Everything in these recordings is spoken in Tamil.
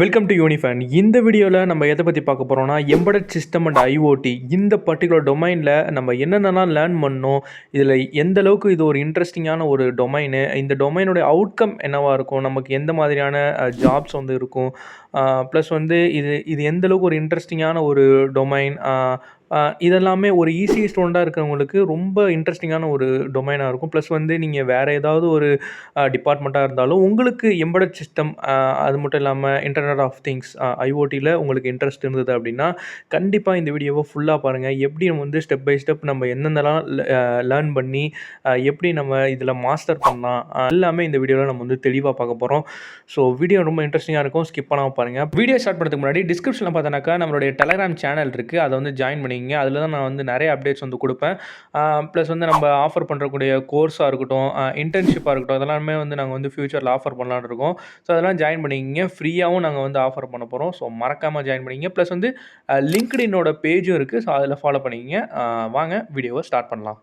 Welcome to யூனிஃபேன். இந்த வீடியோவில் நம்ம எதை பற்றி பார்க்க போகிறோம்னா, எம்பெடட் சிஸ்டம் அண்ட் ஐஓடி இந்த பர்டிகுலர் டொமைனில் நம்ம என்னென்னலாம் லேர்ன் பண்ணணும், இதில் எந்த அளவுக்கு இது ஒரு இன்ட்ரெஸ்டிங்கான ஒரு டொமைனு, இந்த டொமைனுடைய அவுட்கம் என்னவாக இருக்கும், நமக்கு எந்த மாதிரியான ஜாப்ஸ் வந்து இருக்கும், ப்ளஸ் வந்து இது இது எந்த அளவுக்கு ஒரு இன்ட்ரெஸ்டிங்கான ஒரு டொமைன், இதெல்லாமே ஒரு ஈஸி ஸ்டூடெண்ட்டாக இருக்கிறவங்களுக்கு ரொம்ப இன்ட்ரெஸ்டிங்கான ஒரு டொமைனாக இருக்கும். ப்ளஸ் வந்து நீங்கள் வேறு ஏதாவது ஒரு டிபார்ட்மெண்ட்டாக இருந்தாலும் உங்களுக்கு எம்பெடட் சிஸ்டம், அது மட்டும் இல்லாமல் இன்டர்நெட் ஆஃப் திங்ஸ், ஐஓடியில் உங்களுக்கு இன்ட்ரெஸ்ட் இருந்தது அப்படின்னா கண்டிப்பாக இந்த வீடியோவை ஃபுல்லாக பாருங்கள். எப்படி நம்ம வந்து ஸ்டெப் பை ஸ்டெப் நம்ம என்னென்னலாம் லேர்ன் பண்ணி எப்படி நம்ம இதில் மாஸ்டர் பண்ணலாம், எல்லாமே இந்த வீடியோவில் நம்ம வந்து தெளிவாக பார்க்க போகிறோம். ஸோ வீடியோ ரொம்ப இன்ட்ரெஸ்டிங்காக இருக்கும், ஸ்கிப் பண்ணாமல் பாருங்கள். வீடியோ ஸ்டார்ட் பண்ணுறதுக்கு முன்னாடி டிஸ்கிரிப்ஷனில் பார்த்தோன்னாக்கா நம்மளுடைய டெலகிராம் சேனல் இருக்குது, அதை வந்து ஜாயின் பண்ணிங்க. அதில் தான் நான் வந்து நிறைய அப்டேட்ஸ் வந்து கொடுப்பேன். ப்ளஸ் வந்து நம்ம ஆஃபர் பண்ணுறக்கூடிய கோர்ஸாக இருக்கட்டும், இன்டர்ன்ஷிப்பாக இருக்கட்டும், அதெல்லாமே வந்து நாங்கள் வந்து ஃப்யூச்சரில் ஆஃபர் பண்ணலான்னு இருக்கோம். ஸோ அதெல்லாம் ஜாயின் பண்ணிக்கிங்க. ஃப்ரீயாகவும் நாங்கள் வந்து ஆஃபர் பண்ண போகிறோம். ஸோ மறக்காமல் ஜாயின் பண்ணிக்கிங்க. ப்ளஸ் வந்து லிங்க்டினோட பேஜும் இருக்குது. ஸோ அதில் ஃபாலோ பண்ணிக்கிங்க. வாங்க வீடியோவை ஸ்டார்ட் பண்ணலாம்.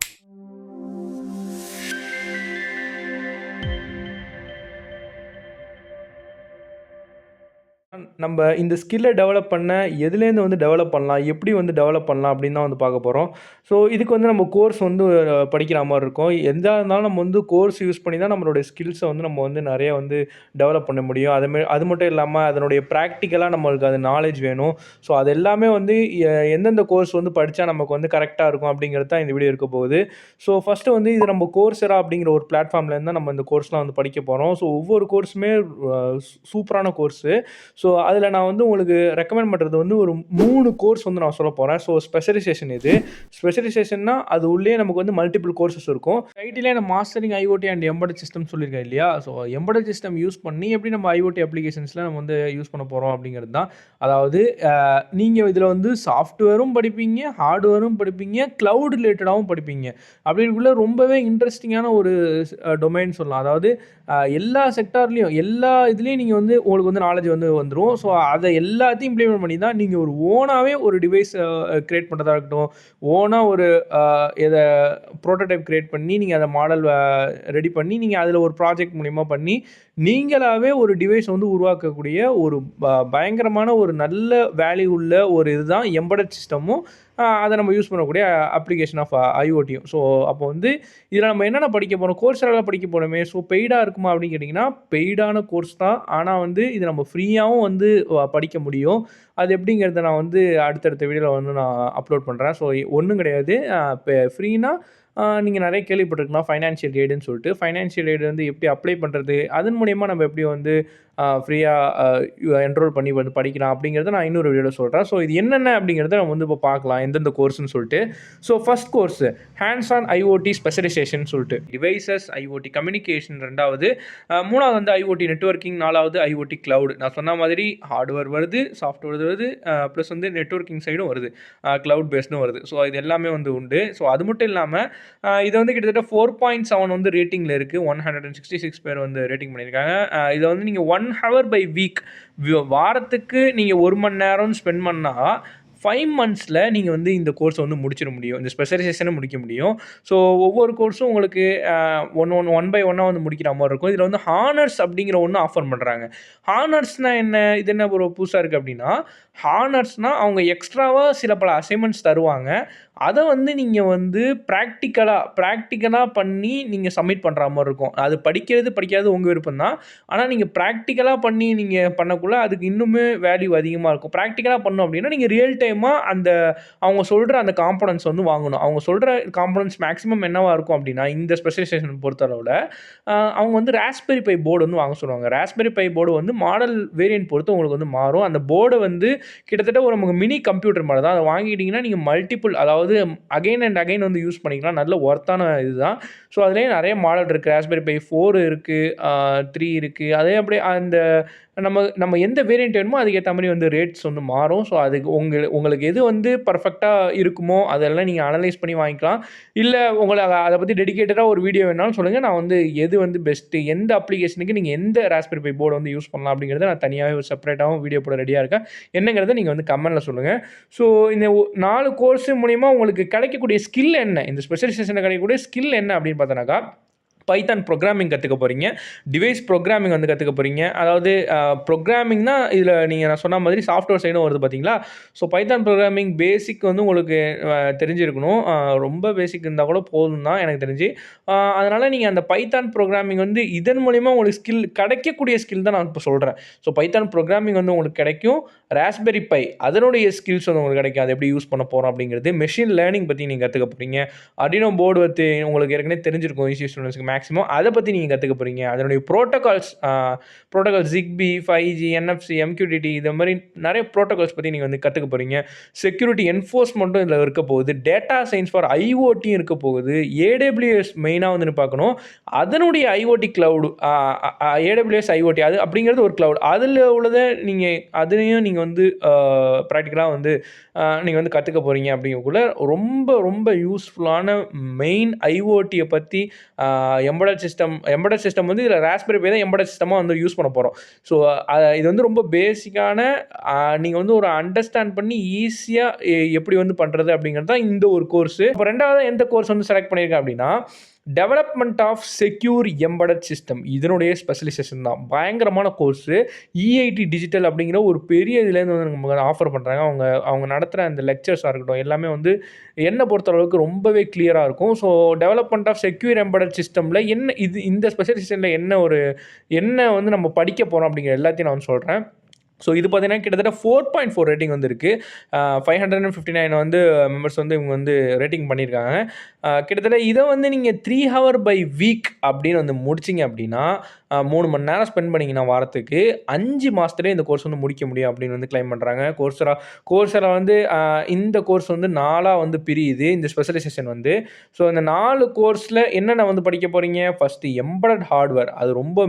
நம்ம இந்த ஸ்கில்லை டெவலப் பண்ண எதுலேருந்து வந்து டெவலப் பண்ணலாம், எப்படி வந்து டெவலப் பண்ணலாம் அப்படின்னு தான் வந்து பார்க்க போகிறோம். ஸோ இதுக்கு வந்து நம்ம கோர்ஸ் வந்து படிக்கிற மாதிரி இருக்கும். எந்த இருந்தாலும் நம்ம வந்து கோர்ஸ் யூஸ் பண்ணி தான் நம்மளுடைய ஸ்கில்ஸை வந்து நம்ம வந்து நிறைய வந்து டெவலப் பண்ண முடியும். அது மட்டும் இல்லாமல் அதனுடைய ப்ராக்டிக்கலாக நம்மளுக்கு அது நாலேஜ் வேணும். ஸோ அது எல்லாமே வந்து எந்தெந்த கோர்ஸ் வந்து படித்தா நமக்கு வந்து கரெக்டாக இருக்கும் அப்படிங்கிறது தான் இந்த வீடியோ இருக்க போகுது. ஸோ ஃபஸ்ட்டு வந்து இது நம்ம கோர்ஸரா அப்படிங்கிற ஒரு பிளாட்ஃபார்ம்லேருந்து தான் நம்ம இந்த கோர்ஸ்லாம் வந்து படிக்க போகிறோம். ஸோ ஒவ்வொரு கோர்ஸுமே சூப்பரான கோர்ஸு. ஸோ அதில் நான் வந்து உங்களுக்கு ரெக்கமெண்ட் பண்ணுறது வந்து ஒரு 3 கோர்ஸ் வந்து நான் சொல்ல போகிறேன். ஸோ ஸ்பெஷலைசேஷன் இது. ஸ்பெஷலைசேஷன்னா அது உள்ளே நமக்கு வந்து மல்டிபிள் கோர்சஸ் இருக்கும். டைட்டிலே நான் mastering IoT and embedded system சொல்லியிருக்கேன் இல்லையா? ஸோ எம்பெடட் சிஸ்டம் யூஸ் பண்ணி எப்படி நம்ம ஐஓடி அப்ளிகேஷன்ஸில் நம்ம வந்து யூஸ் பண்ண போகிறோம் அப்படிங்கிறது தான். அதாவது நீங்கள் இதில் வந்து சாஃப்ட்வேரும் படிப்பீங்க, ஹார்ட்வேரும் படிப்பீங்க, க்ளவுட் ரிலேட்டடாகவும் படிப்பீங்க. அப்படின்னுக்குள்ள ரொம்பவே இன்ட்ரெஸ்டிங்கான ஒரு டொமைன் சொல்லலாம். அதாவது எல்லா செக்டார்லேயும் எல்லா இதுலேயும் நீங்கள் வந்து உங்களுக்கு வந்து நாலேஜ் வந்து வந்துடும். ஸோ அதை எல்லாத்தையும் இம்ப்ளிமெண்ட் பண்ணி தான் நீங்கள் ஒரு ஓனாகவே ஒரு டிவைஸ் க்ரியேட் பண்ணுறதா இருக்கட்டும், ஓனாக ஒரு இதை ப்ரோட்டோடைப் க்ரியேட் பண்ணி நீங்கள் அதை மாடல் ரெடி பண்ணி நீங்கள் அதில் ஒரு ப்ராஜெக்ட் மூலிமா பண்ணி நீங்களாகவே ஒரு டிவைஸ் வந்து உருவாக்கக்கூடிய ஒரு பயங்கரமான ஒரு நல்ல வேல்யூ உள்ள ஒரு இதுதான் எம்பெடட் சிஸ்டமும், அதை நம்ம யூஸ் பண்ணக்கூடிய அப்ளிகேஷன் ஆஃப் ஐஓடியும். ஸோ அப்போ வந்து இதில் நம்ம என்னென்ன படிக்க போகிறோம், கோர்ஸ் எல்லாம் படிக்க போகிறோமே. ஸோ பெய்டாக இருக்குமா அப்படின்னு கேட்டிங்கன்னா பெய்டான கோர்ஸ் தான். ஆனால் வந்து இது நம்ம ஃப்ரீயாகவும் வந்து படிக்க முடியும். அது எப்படிங்கிறத நான் வந்து அடுத்தடுத்த வீடியோவில் வந்து நான் அப்லோட் பண்ணுறேன். ஸோ ஒன்றும் கிடையாது. இப்போ ஃப்ரீனா நீங்கள் நிறைய கேள்விப்பட்டிருக்கலாம் ஃபைனான்ஷியல் எய்டுன்னு சொல்லிட்டு. ஃபைனான்ஷியல் எய்டு வந்து எப்படி அப்ளை பண்ணுறது, அதன் மூலயமா நம்ம எப்படி வந்து ஃப்ரீயாக என்ரோல் பண்ணி வந்து படிக்கலாம் அப்படிங்கிறத நான் இன்னொரு வீடியோவில் சொல்கிறேன். ஸோ இது என்னென்ன அப்படிங்கிறத நம்ம வந்து இப்போ பார்க்கலாம், எந்தெந்த கோர்ஸ்னு சொல்லிட்டு. So first course hands on IoT specialization சொல்லிட்டு, டிவைசஸ் ஐஓடி கம்யூனிகேஷன் 2வது, 3வது வந்து ஐஓடி நெட்வொர்க்கிங், 4வது ஐஓடி கிளவுட். நான் சொன்ன மாதிரி ஹார்ட்வேர் வருது, சாஃப்ட்வேர் வருது, ப்ளஸ் வந்து நெட்வொர்க்கிங் சைடும் வருது, கிளவுட் பேஸ்டும் வருது. ஸோ இது எல்லாமே வந்து உண்டு. ஸோ அது மட்டும் இல்லாமல் இது வந்து கிட்டத்தட்ட 4.7 வந்து ரேட்டிங்கில் இருக்குது. 166 பேர் வந்து ரேட்டிங் பண்ணியிருக்காங்க. இதை வந்து நீங்கள் 1 hour by வீக், வாரத்துக்கு நீங்கள் 1 மணி நேரம் ஸ்பெண்ட் பண்ணால் 5 monthஸில் நீங்கள் வந்து இந்த கோர்ஸை வந்து முடிச்சிட முடியும், இந்த ஸ்பெஷலைசேஷனை முடிக்க முடியும். ஸோ ஒவ்வொரு கோர்ஸும் உங்களுக்கு ஒன் பை ஒன்னாக வந்து முடிக்கிற மாதிரி இருக்கும். இதில் வந்து ஹானர்ஸ் அப்படிங்கிற ஒன்று ஆஃபர் பண்ணுறாங்க. ஹானர்ஸ்னால் என்ன, இது என்ன ஒரு புதுசாக இருக்குது அப்படின்னா, ஹானர்ஸ்னால் அவங்க எக்ஸ்ட்ராவாக சில பல அசைன்மெண்ட்ஸ் தருவாங்க. அதை வந்து நீங்கள் வந்து ப்ராக்டிக்கலாக பண்ணி நீங்கள் சப்மிட் பண்ணுற மாதிரி இருக்கும். அது படிக்காது உங்கள் விருப்பம் தான். ஆனால் நீங்கள் ப்ராக்டிக்கலாக பண்ணி நீங்கள் பண்ணக்குள்ள அதுக்கு இன்னுமே வேல்யூ அதிகமாக இருக்கும். ப்ராக்டிக்கலாக பண்ணோம் அப்படின்னா நீங்கள் ரியல் டைமாக அந்த அவங்க சொல்கிற அந்த காம்பனன்ட்ஸ் வந்து வாங்கணும். அவங்க சொல்கிற காம்பனன்ட்ஸ் மேக்ஸிமம் என்னவாக இருக்கும் அப்படின்னா, இந்த ஸ்பெஷலைசேஷன் பொறுத்தளவில் அவங்க வந்து ராஸ்பெரி பை போர்டு வந்து வாங்க சொல்லுவாங்க. ராஸ்பெரி பை போர்டு வந்து மாடல் வேரியன்ட் பொறுத்து உங்களுக்கு வந்து மாறும். அந்த போர்டை வந்து கிட்டத்தட்ட ஒரு நமக்கு மினி கம்ப்யூட்டர் மாதிரி தான். அதை வாங்கிட்டிங்கன்னா நீங்கள் மல்டிபிள், அதாவது அகைன் அண்ட் அகைன் வந்து யூஸ் பண்ணிக்கலாம். நல்ல ஒர்த்தான இதுதான். ஸோ அதுலேயே நிறைய மாடல் இருக்குது. ராஸ்பெரி பை 4 இருக்குது, 3 இருக்குது. அதே அப்படியே அந்த நம்ம எந்த வேரியன்ட் வேணுமோ அதுக்கேற்ற மாதிரி வந்து ரேட்ஸ் வந்து மாறும். ஸோ அதுக்கு உங்களுக்கு எது வந்து பர்ஃபெக்டாக இருக்குமோ அதெல்லாம் நீங்கள் அனலைஸ் பண்ணி வாங்கிக்கலாம். இல்லை உங்களுக்கு அதை பற்றி டெடிகேட்டடாக ஒரு வீடியோ வேணாலும் சொல்லுங்கள். நான் வந்து எது வந்து பெஸ்ட்டு, எந்த அப்ளிகேஷனுக்கு நீங்கள் எந்த ராஸ்பெரி பை போர்டு வந்து யூஸ் பண்ணலாம் அப்படிங்கிறத நான் தனியாகவே செப்பரேட்டாகவும் வீடியோ போட ரெடியாக இருக்கேன். என்னங்கிறத நீங்கள் வந்து கமெண்ட்டில் சொல்லுங்கள். ஸோ இந்த 4 கோர்ஸ் மூலிமா உங்களுக்கு கிடைக்கக்கூடிய ஸ்கில் என்ன, இந்த ஸ்பெஷலைசேஷனில் கிடைக்கக்கூடிய ஸ்கில் என்ன அப்படின்னு பார்த்தோன்னாக்கா, பைத்தான் ப்ரோக்ராமிங் கற்றுக்க போகிறீங்க, டிவைஸ் ப்ரோக்ராமிங் வந்து கற்றுக்க போகிறீங்க. அதாவது ப்ரோக்ராமிங்னா இதில் நீங்கள் நான் சொன்ன மாதிரி சாஃப்ட்வேர் சைடும் வருது பார்த்தீங்களா? ஸோ பைத்தான் ப்ரோக்ராமிங் பேசிக் வந்து உங்களுக்கு தெரிஞ்சிருக்கணும். ரொம்ப பேசிக் இருந்தால் கூட போதும் தான் எனக்கு தெரிஞ்சு. அதனால் நீங்கள் அந்த பைத்தான் ப்ரோக்ராமிங் வந்து இதன் மூலிமா உங்களுக்கு ஸ்கில் கிடைக்கக்கூடிய ஸ்கில் தான் நான் இப்போ சொல்கிறேன். ஸோ பைத்தான் ப்ரோக்ராமிங் வந்து உங்களுக்கு கிடைக்கும். ராஸ்பெரி பை அதனுடைய ஸ்கில்ஸ் வந்து உங்களுக்கு கிடைக்கும். அதை எப்படி யூஸ் பண்ண போகிறோம் அப்படிங்கிறது. மெஷின் லேர்னிங் பற்றி நீங்கள் கற்றுக்க போகிறீங்க. அர்டினோ போர்டு பற்றி உங்களுக்கு ஏற்கனவே தெரிஞ்சிருக்கும் ஈஸி ஸ்டூடெண்ட்ஸ்க்கு மேக்ஸிமம். அதை பற்றி நீங்கள் கற்றுக்க போகிறீங்க. அதனுடைய protocols ZigBee, 5G, NFC, MQTT இது மாதிரி நிறைய ப்ரோட்டோகால்ஸ் பற்றி நீங்கள் வந்து கற்றுக்க போகிறீங்க. செக்யூரிட்டி என்ஃபோர்ஸ்மெண்ட்டும் இதில் இருக்க போகுது. டேட்டா சயின்ஸ் ஃபார் ஐஓடியும் இருக்க போகுது. AWS மெயினாக வந்து பார்க்கணும். அதனுடைய ஐஓடி கிளவுடு AWS ஐஓடி அது அப்படிங்கிறது ஒரு கிளவுட். அதில் உள்ளதை அதையும் நீங்கள் வந்து ப்ராக்டிக்கலாக வந்து நீங்கள் வந்து கற்றுக்க போகிறீங்க அப்படிங்கக்குள்ள ரொம்ப ரொம்ப யூஸ்ஃபுல்லான மெயின் ஐஓடியை பற்றி எம்பெடட் சிஸ்டம் வந்து இதில் ராஸ்பெரி பை தான் எம்பெடட் சிஸ்டமாக வந்து யூஸ் பண்ண போகிறோம். ஸோ இது வந்து ரொம்ப பேசிக்கான நீங்கள் வந்து ஒரு அண்டர்ஸ்டாண்ட் பண்ணி ஈஸியாக எப்படி வந்து பண்ணுறது அப்படிங்கிறது தான் இந்த ஒரு கோர்ஸு. இப்போ ரெண்டாவது எந்த கோர்ஸ் வந்து செலக்ட் பண்ணியிருக்கேன் அப்படின்னா development of secure embedded system. இதனுடைய ஸ்பெஷலைசேஷன் தான் பயங்கரமான கோர்ஸு. EIT டிஜிட்டல் அப்படிங்கிற ஒரு பெரிய இதுலேருந்து வந்து நமக்கு ஆஃபர் பண்ணுறாங்க. அவங்க நடத்துகிற அந்த லெக்சர்ஸாக இருக்கட்டும் எல்லாமே வந்து என்னை பொறுத்தளவுக்கு ரொம்பவே கிளியராக இருக்கும். So development of secure embedded சிஸ்டமில் இந்த ஸ்பெஷலைசேஷனில் என்ன வந்து நம்ம படிக்க போகிறோம் அப்படிங்கிற எல்லாத்தையும் நான் வந்து சொல்கிறேன். ஸோ இது பார்த்தீங்கன்னா கிட்டத்தட்ட 4.4 ரேட்டிங் வந்து இருக்குது. 559 வந்து மெம்பர்ஸ் வந்து இவங்க வந்து ரேட்டிங் பண்ணியிருக்காங்க. கிட்டத்தட்ட இதை வந்து நீங்கள் 3 hour by week அப்படின்னு வந்து முடிச்சிங்க அப்படின்னா 3 மணி நேரம் ஸ்பெண்ட் பண்ணிங்கன்னா வாரத்துக்கு 5 மாதத்துலேயே இந்த கோர்ஸ் வந்து முடிக்க முடியும் அப்படின்னு வந்து கிளைம் பண்ணுறாங்க. கோர்ஸரா வந்து இந்த கோர்ஸ் வந்து 4 வந்து பிரியுது இந்த ஸ்பெஷலைசேஷன் வந்து. ஸோ இந்த 4 கோர்ஸில் என்னென்ன வந்து படிக்க போகிறீங்க? ஃபஸ்ட்டு எம்பெடட் ஹார்ட்வேர், அது ரொம்ப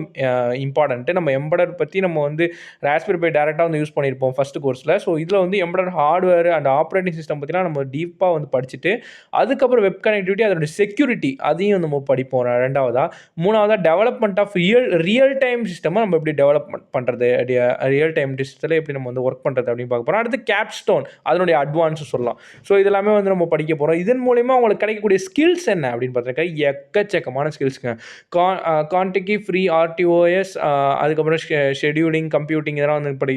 இம்பார்ட்டன்ட்டு. நம்ம எம்பெடட் பற்றி நம்ம வந்து ராஸ்பெரி பை டேரெக்டாக வந்து யூஸ் பண்ணியிருப்போம் ஃபஸ்ட்டு கோர்ஸில். ஸோ இதில் வந்து embedded hardware and operating system பற்றினா நம்ம டீப்பாக வந்து படிச்சுட்டு அதுக்கப்புறம் வெப் கனெக்டிவிட்டி அதோடைய செக்யூரிட்டி அதையும் நம்ம படிப்போம் ரெண்டாவதாக. மூணாவதாக டெவலப்மெண்ட் ஆஃப் ரியல் டைம் சிஸ்டமை நம்ம எப்படி டெவலப்மெண்ட் பண்ணுறது, ரியல் டைம் சிஸ்டத்தில் எப்படி நம்ம வந்து ஒர்க் பண்ணுறது அப்படின்னு பார்க்க போகிறோம். அடுத்து கேப்ஸ்டோன் அதனுடைய அட்வான்ஸு சொல்லலாம். ஸோ இதெல்லாமே வந்து நம்ம படிக்க போகிறோம். இதன் மூலிமா உங்களுக்கு கிடைக்கக்கூடிய ஸ்கில்ஸ் என்ன அப்படின்னு பார்த்துருக்கா எக்கச்சக்கமான ஸ்கில்ஸுங்க. கான்டிகி ஃப்ரீ RTOS அதுக்கப்புறம் ஷெடியூலிங் கம்ப்யூட்டிங் இதெல்லாம் வந்து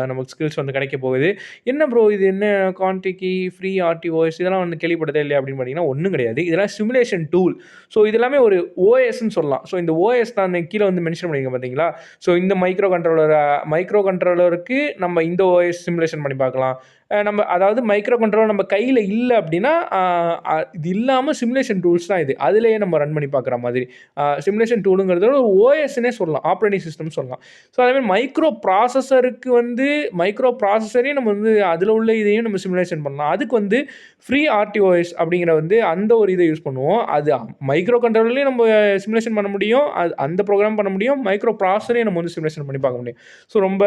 நமக்கு ஸ்கில்ஸ் வந்து கிடைக்க போகுது. என்ன ப்ரோ இது என்ன கான்டிகி ஃப்ரீ RTOS இதெல்லாம் வந்து கேள்விப்பட்டதே இல்லையா அப்படின்னு பார்த்தீங்கன்னா ஒன்றும் கிடையாது. இதெல்லாம் சிமுலேஷன் டூல். ஸோ இது எல்லாமே ஒரு OSன்னு சொல்லலாம். ஸோ இந்த OS தான் அந்த கீழே வந்து மென்ஷன் பண்ணியிருக்கேன் பார்த்தீங்களா. ஸோ இந்த மைக்ரோ கண்ட்ரோலருக்கு நம்ம இந்த OS சிமுலேஷன் பண்ணி பார்க்கலாம். நம்ம அதாவது மைக்ரோ கண்ட்ரோலர் நம்ம கையில் இல்லை அப்படின்னா இது இல்லாமல் சிமுலேஷன் டூல்ஸ் தான் இது. அதிலேயே நம்ம ரன் பண்ணி பார்க்குற மாதிரி சிமுலேஷன் டூலுங்கிறத ஒரு OSன்னே சொல்லலாம், ஆப்ரேட்டிங் சிஸ்டம் சொல்லலாம். ஸோ அதேமாதிரி மைக்ரோ ப்ராசஸரையும் நம்ம வந்து அதில் உள்ள இதையும் நம்ம சிமுலேஷன் பண்ணலாம். அதுக்கு வந்து ஃப்ரீ RTOS அப்படிங்கிற வந்து அந்த ஒரு இதை யூஸ் பண்ணுவோம். அது மைக்ரோ கண்ட்ரோலர்லேயும் நம்ம சிமுலேஷன் பண்ண முடியும், அந்த ப்ரோக்ராம் பண்ண முடியும், மைக்ரோ ப்ராசஸரையும் நம்ம வந்து சிமுலேஷன் பண்ணி பார்க்க முடியும். ஸோ ரொம்ப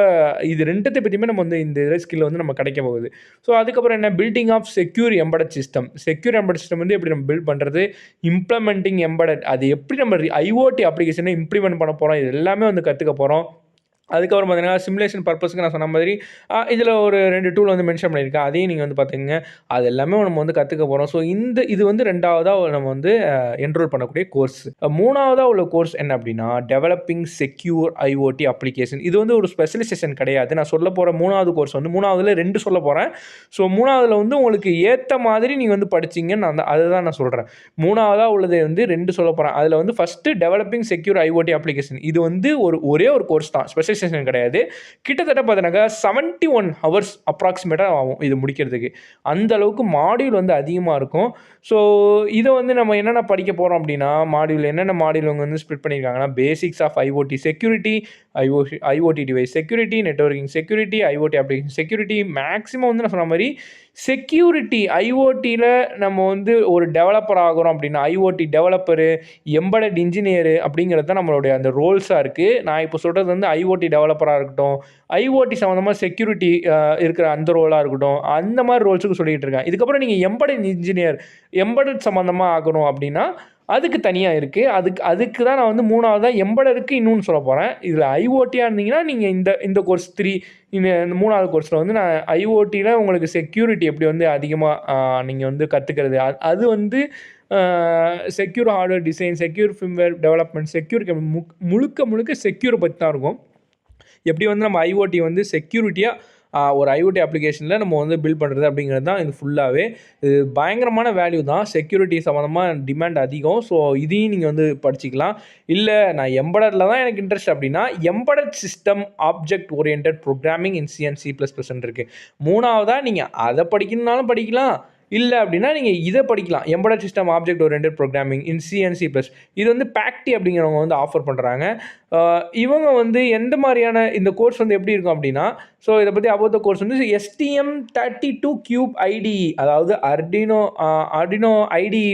இது ரெண்டுத்தை பற்றியுமே நம்ம வந்து இந்த ஸ்கில் வந்து நம்ம கிடைக்க போகுது. ஸோ அதுக்கப்புறம் என்ன building of secure embedded system வந்து எப்படி நம்ம பில்ட் பண்ணுறது, இம்ப்ளிமெண்டிங் எம்பெடட் அது எப்படி நம்ம IoT அப்ளிகேஷனை இம்ப்ளிமெண்ட் பண்ண போகிறோம், இது எல்லாமே வந்து கற்றுக்க போகிறோம். அதுக்கப்புறம் பார்த்தீங்கன்னா சிமுலேஷன் பர்பஸ்க்கு நான் சொன்ன மாதிரி இதில் ஒரு 2 டூல் வந்து மென்ஷன் பண்ணியிருக்கேன். அதையும் நீங்கள் வந்து பார்த்துக்கங்க. அது எல்லாமே நம்ம வந்து கற்றுக்க போகிறோம். ஸோ இது வந்து ரெண்டாவதாக நம்ம வந்து என்ரோல் பண்ணக்கூடிய கோர்ஸ். மூணாவதாக உள்ள கோர்ஸ் என்ன அப்படின்னா டெவலப்பிங் செக்யூர் IoT அப்ளிகேஷன். இது வந்து ஒரு ஸ்பெஷலைசேஷன் கிடையாது. நான் சொல்ல போகிற மூணாவது கோர்ஸ் வந்து மூணாவதுல 2 சொல்ல போகிறேன். ஸோ மூணாவதுல வந்து உங்களுக்கு ஏற்ற மாதிரி நீங்கள் வந்து படிச்சிங்கன்னு அதுதான் நான் சொல்கிறேன். மூணாவதாக உள்ளது வந்து 2 சொல்ல போகிறேன். அதில் வந்து first developing secure IoT application. இது வந்து ஒரே ஒரு கோர்ஸ் தான், ஸ்பெஷல் கிடையாது. கிட்டத்தட்ட பார்த்தீங்கன்னா 71 hours அப்ராக்சிமேட்டாக ஆகும் இது முடிக்கிறதுக்கு. அந்த அளவுக்கு மாடியூல் வந்து அதிகமாக இருக்கும். ஸோ இதை வந்து நம்ம என்னென்ன படிக்க போகிறோம் அப்படின்னா என்னென்ன மாடியூல் அவங்க வந்து ஸ்ப்ளிட் பண்ணியிருக்காங்கன்னா basics of IoT security, IoT device security, networking security, IoT application security, maximum வந்து நான் சொன்ன மாதிரி செக்யூரிட்டி IoTயில் நம்ம வந்து ஒரு டெவலப்பர் ஆகிறோம் அப்படின்னா IoT டெவலப்பரு, எம்பெடட் இன்ஜினியரு அப்படிங்கிறது தான் நம்மளுடைய அந்த ரோல்ஸாக இருக்குது. நான் இப்போ சொல்கிறது வந்து IoT டெவலப்பராக இருக்கட்டும், IoT சம்மந்தமாக செக்யூரிட்டி இருக்கிற அந்த ரோலாக இருக்கட்டும், அந்த மாதிரி ரோல்ஸுக்கு சொல்லிகிட்டு இருக்கேன். இதுக்கப்புறம் நீங்கள் எம்பெடட் இன்ஜினியர் எம்பெடட் சம்மந்தமாக ஆகணும் அப்படின்னா அதுக்கு தனியாக இருக்குது. அதுக்கு தான் நான் வந்து 3வதா எம்பெடருக்கு இன்னொன்று சொல்ல போகிறேன். இதில் ஐஓடியாக இருந்தீங்கன்னா நீங்கள் இந்த கோர்ஸ் 3 இந்த 3வது கோர்ஸில் வந்து நான் ஐஓடியில் உங்களுக்கு செக்யூரிட்டி எப்படி வந்து அதிகமாக நீங்கள் வந்து கற்றுக்கிறது அது வந்து secure hardware design, secure firmware development, secure முழுக்க செக்யூரை பற்றி தான் இருக்கும். எப்படி வந்து நம்ம ஐஓடி வந்து செக்யூரிட்டியாக ஒரு ஐஓடி அப்ளிகேஷனில் நம்ம வந்து பில்ட் பண்ணுறது அப்படிங்கிறது தான் இது ஃபுல்லாகவே. இது பயங்கரமான வேல்யூ தான், செக்யூரிட்டி சம்மந்தமாக டிமாண்ட் அதிகம். ஸோ இதையும் நீங்கள் வந்து படிச்சிக்கலாம். இல்லை நான் எம்பெடடில் தான் எனக்கு இன்ட்ரெஸ்ட் அப்படின்னா embedded system object oriented programming இன் C++ இருக்குது. 3வதாக நீங்கள் அதை படிக்கணுன்னாலும் படிக்கலாம். இல்லை அப்படின்னா நீங்கள் இதை படிக்கலாம், embedded system object oriented programming இன் C++. இது வந்து பேக்டி அப்படிங்கிறவங்க வந்து ஆஃபர் பண்ணுறாங்க. இவங்க வந்து எந்த மாதிரியான இந்த கோர்ஸ் வந்து எப்படி இருக்கும் அப்படின்னா, ஸோ இதை பற்றி அபவுட் த கோர்ஸ் வந்து STM32Cube IDE, அதாவது Arduino IDE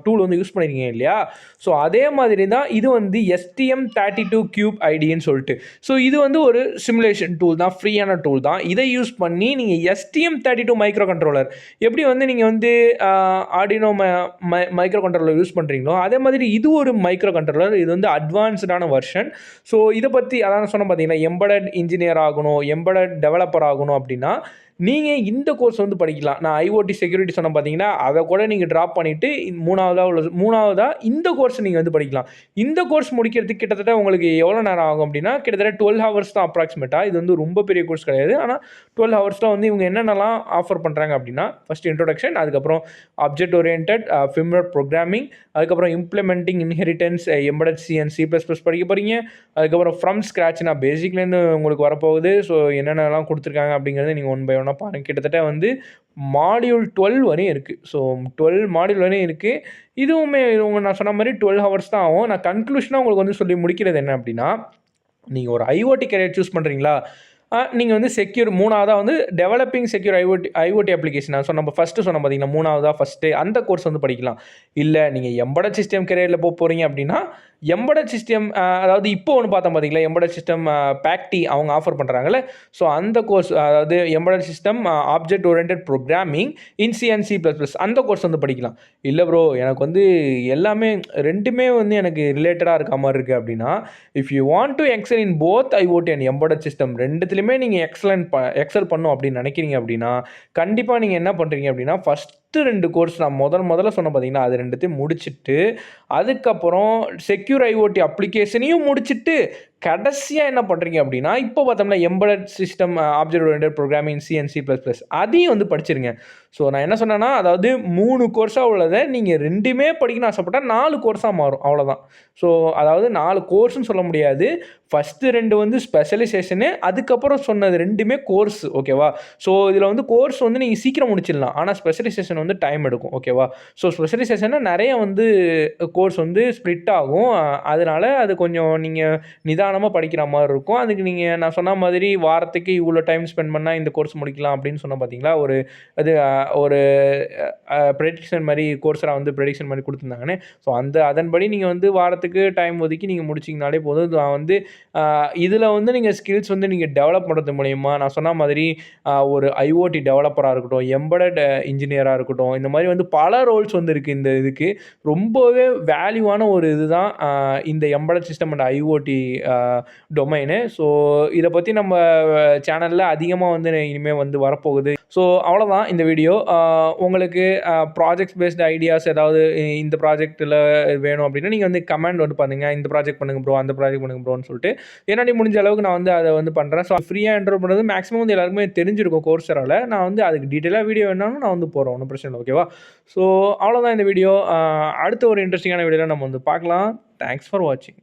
டூல் வந்து யூஸ் பண்ணியிருக்கீங்க இல்லையா? ஸோ அதே மாதிரி தான் இது வந்து STM32Cube IDEன்னு சொல்லிட்டு. ஸோ இது வந்து ஒரு சிமுலேஷன் டூல் தான், ஃப்ரீயான டூல் தான். இதை யூஸ் பண்ணி நீங்கள் STM32 மைக்ரோ கண்ட்ரோலர் எப்படி வந்து நீங்கள் வந்து Arduino மைக்ரோ கண்ட்ரோலர் யூஸ் பண்ணுறீங்களோ அதே மாதிரி இது ஒரு மைக்ரோ கண்ட்ரோலர். இது வந்து அட்வான்ஸ்டான வெர்ஷன். ஸோ இதை பற்றி அதான் சொன்ன பார்த்தீங்கன்னா எம்பெடட் இன்ஜினியர் ஆகணும், எம்பெடட் டெவலப்பர் ஆகணும் அப்படின்னா நீங்கள் இந்த கோர்ஸ் வந்து படிக்கலாம். நான் ஐஓடி செக்யூரிட்டி சொன்ன பார்த்தீங்கன்னா அதை கூட நீங்கள் ட்ராப் பண்ணிவிட்டு 3வதா இந்த கோர்ஸ் நீங்கள் வந்து படிக்கலாம். இந்த கோர்ஸ் முடிக்கிறதுக்கு கிட்டத்தட்ட உங்களுக்கு எவ்வளோ நேரம் ஆகும் அப்படின்னா கிட்டத்தட்ட 12 ஹவர்ஸ் தான் அப்ராக்சிமேட்டாக. இது வந்து ரொம்ப பெரிய கோர்ஸ் கிடையாது. ஆனால் 12 ஹவர்ஸில் வந்து இவங்க என்னென்னலாம் ஆஃபர் பண்ணுறாங்க அப்படின்னா ஃபஸ்ட் இன்ட்ரோடக்ஷன், அதுக்கப்புறம் ஆப்ஜெக்ட் ஓரியன்டட் ஃபிர்ம்வேர் ப்ரோக்ராமிங், அதுக்கப்புறம் implementing inheritance embedded C and C++ படிக்க போகிறீங்க. அதுக்கப்புறம் ஃப்ரம் ஸ்க்ராட்ச் நான் பேசிக்லேருந்து உங்களுக்கு வரப்போகுது. ஸோ என்னென்னலாம் கொடுத்துருக்காங்க அப்படிங்கிறத நீங்கள் ஒன் பை ஒன்னாக பாருங்கள். கிட்டத்தட்ட வந்து மாடியூல் 12 வரையும் இருக்குது. ஸோ 12 மாடியூல் வரையும் இருக்குது. இதுவுமே நான் சொன்ன மாதிரி 12 ஹவர்ஸ் தான் ஆகும். நான் கன்க்ளூஷனாக உங்களுக்கு வந்து சொல்லி முடிக்கிறது என்ன அப்படின்னா, நீங்கள் ஒரு ஐஓடி கரியர் சூஸ் பண்ணுறீங்களா, நீங்கள் வந்து செக்யூர் 3வதா வந்து டெவலப்பிங் செக்யூர் ஐஓடி அப்ளிகேஷன் நான் நம்ம ஃபஸ்ட்டு சொன்ன பார்த்தீங்கன்னா 3வதா ஃபஸ்ட்டு அந்த கோர்ஸ் வந்து படிக்கலாம். இல்லை நீங்கள் எம்பெடட் சிஸ்டம் கரியரில் போகிறீங்க அப்படின்னா எம்பெடட் சிஸ்டம் அதாவது இப்போ ஒன்று பார்த்தோம் பார்த்தீங்களா, எம்பெடட் சிஸ்டம் பேக்டி அவங்க ஆஃபர் பண்ணுறாங்கல்ல. ஸோ அந்த கோர்ஸ் அதாவது embedded system object oriented programming in C and C++ அந்த கோர்ஸ் வந்து படிக்கலாம். இல்லை ப்ரோ எனக்கு வந்து எல்லாமே ரெண்டுமே வந்து எனக்கு ரிலேட்டடாக இருக்க மாதிரி இருக்குது அப்படின்னா, if you want to excel in both IoT and embedded system ரெண்டுத்துலையுமே நீங்கள் எக்ஸல் பண்ணும் அப்படின்னு நினைக்கிறீங்க அப்படின்னா கண்டிப்பாக நீங்கள் என்ன பண்ணுறீங்க அப்படின்னா ஃபஸ்ட்டு 2 கோர்ஸ் நான் முதல்ல சொன்ன பார்த்தீங்கன்னா அது 2த்தையும் முடிச்சுட்டு அதுக்கப்புறம் செக்யூர் ஐஓடி அப்ளிகேஷனையும் முடிச்சுட்டு கடைசியாக என்ன பண்ணுறீங்க அப்படின்னா இப்போ பார்த்தோம்னா embedded system object oriented programming C and C++ அதையும் வந்து படிச்சிருங்க. ஸோ நான் என்ன சொன்னேன்னா அதாவது 3 கோர்ஸாக உள்ளதை நீங்கள் 2மே படிக்கணும்னு ஆசைப்பட்டால் 4 கோர்ஸாக மாறும், அவ்வளோதான். ஸோ அதாவது 4 கோர்ஸ்னு சொல்ல முடியாது. ஃபஸ்ட்டு 2 வந்து ஸ்பெஷலைசேஷனு, அதுக்கப்புறம் சொன்னது 2மே கோர்ஸ், ஓகேவா? ஸோ இதில் வந்து கோர்ஸ் வந்து நீங்கள் சீக்கிரம் முடிச்சிடலாம், ஆனால் ஸ்பெஷலைசேஷன் வந்து டைம் எடுக்கும், ஓகேவா? ஸோ ஸ்பெஷலைசேஷனில் நிறைய வந்து கோர்ஸ் வந்து ஸ்ப்ளிட் ஆகும். அதனால் அது கொஞ்சம் நீங்கள் நிதானமாக படிக்கிற மாதிரி இருக்கும். அதுக்கு நீங்கள் நான் சொன்ன மாதிரி வாரத்துக்கு இவ்வளோ டைம் ஸ்பெண்ட் பண்ணால் இந்த கோர்ஸ் முடிக்கலாம் அப்படின்னு சொன்ன பார்த்தீங்களா, ஒரு ப்ரெடிக்ஷன் மாதிரி கோர்ஸராக வந்து ப்ரெடிக்ஷன் மாதிரி கொடுத்துருந்தாங்கன்னு. ஸோ அதன்படி நீங்கள் வந்து வாரத்துக்கு டைம் ஒதுக்கி நீங்கள் முடிச்சிங்கனாலே போதும். நான் வந்து இதில் வந்து நீங்கள் ஸ்கில்ஸ் வந்து நீங்கள் டெவலப் பண்ணுறது மூலயமா நான் சொன்ன மாதிரி ஒரு ஐஓடி டெவலப்பராக இருக்கட்டும், எம்பெடட் இன்ஜினியராக இருக்கட்டும், இந்த மாதிரி வந்து பல ரோல்ஸ் வந்து இருக்குது. இந்த இதுக்கு ரொம்பவே வேல்யூவான ஒரு இதுதான் இந்த embedded system and IoT domain. So இதை பற்றி நம்ம சேனலில் அதிகமாக வந்து இனிமேல் வந்து வரப்போகுது. ஸோ அவ்வளோதான் இந்த வீடியோ. உங்களுக்கு ப்ராஜெக்ட்ஸ் பேஸ்டு ஐடியாஸ் ஏதாவது இந்த ப்ராஜெக்ட்டில் வேணும் அப்படின்னா நீங்கள் வந்து கமெண்ட் வந்து பண்ணுங்கள், இந்த ப்ராஜெக்ட் பண்ணுங்க ப்ரோ, அந்த ப்ராஜெக்ட் பண்ணுங்க ப்ரோன்னு சொல்லிட்டு. ஏன்னாடி முடிஞ்ச அளவுக்கு நான் வந்து அதை வந்து பண்ணுறேன். ஸோ ஃப்ரீயாக என்ரோல் பண்ணுறது மேக்ஸிமம் வந்து எல்லாருக்குமே தெரிஞ்சிருக்கும் கோர்ஸரால். நான் வந்து அதுக்கு டீட்டெயிலாக வீடியோ வேணாலும் நான் வந்து போகிறேன், ஒன்றும் பிரச்சனை இல்லை, ஓகேவா? ஸோ அவ்வளோதான் இந்த வீடியோ. அடுத்த ஒரு இன்ட்ரெஸ்டிங்கான வீடியோவில் நம்ம வந்து பார்க்கலாம். தேங்க்ஸ் ஃபார் வாட்சிங்.